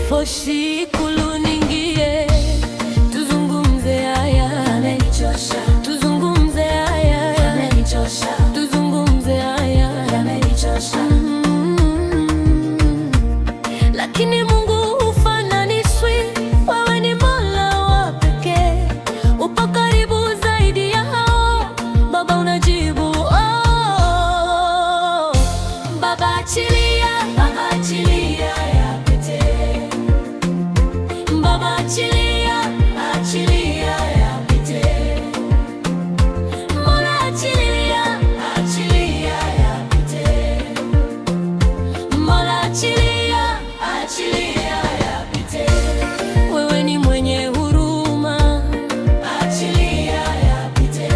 Foshi kuluningie, tuzungumze haya yamenichosha, tuzungumze haya yamenichosha, tuzungumze haya yamenichosha. Lakini Mungu hufananishwi, wewe ni Mola wa pekee, upo karibu zaidi ya hao. Baba unajibu, oh, Baba achilia, Baba achilia yapite, Baba achilia, achilia yapite, Mola achilia, achilia yapite, Mola achilia, achilia yapite. Wewe ni mwenye huruma, achilia yapite.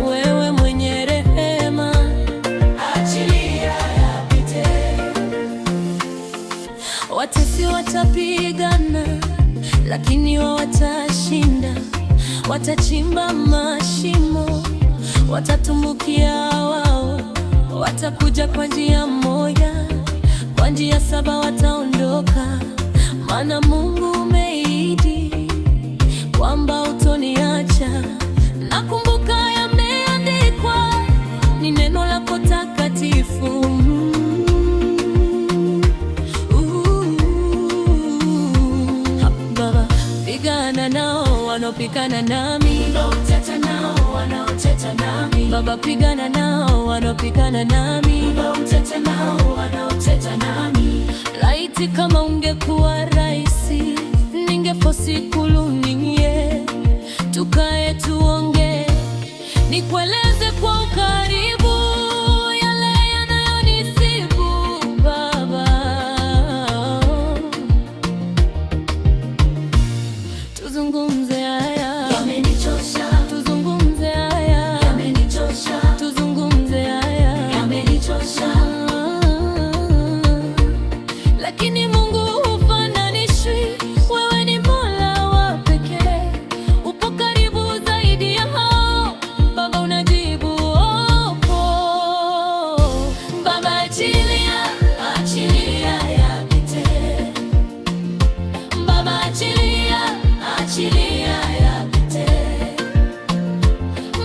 Wewe mwenye rehema, achilia yapite. Watesi watapigana, lakini wao watashinda. Watachimba mashimo, watatumbukia wao. Watakuja kwa njia moja, kwa njia saba wataondoka. Maana Mungu umeahidi kwamba hutoniacha. Nakumbuka yameandikwa, ni neno lako takatifu. Baba, pigana nao wanaopigana nami, uteta nao wanaoteta nami. Baba, pigana nao wanaopigana nami, uteta nao wanaoteta nami. Laiti kama ungekuwa rahisi, ningefosi kuluningie, tukae tuongee, nikueleze kwa ukaribu yale yanayonisibu. Baba, tuzungumze haya yamenichosha, tuzungumze haya yamenichosha, tuzungumze haya yamenichosha. Lakini Mungu hufananishwi, wewe ni Mola wa pekee, upo karibu zaidi ya hao. Baba unajibu, oh, oh. Baba achilia, achilia yapite, Baba achilia, achilia yapite,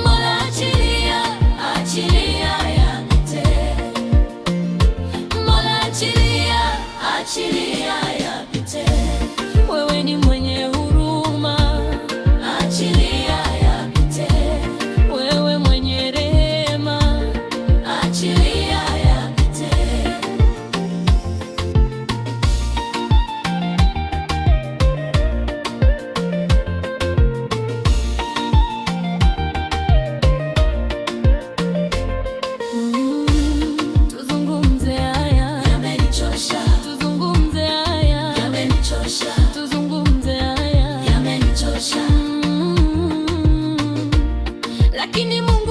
Mola achilia, achilia yapite, Mola achilia, achilia yapite. Wewe ni mwenye huruma, achilia yapite. Wewe mwenye rehema, achilia yapite. Tuzungumze haya yamenichosha, tuzungumze haya yamenichosha, tuzungumze haya yamenichosha. Lakini Mungu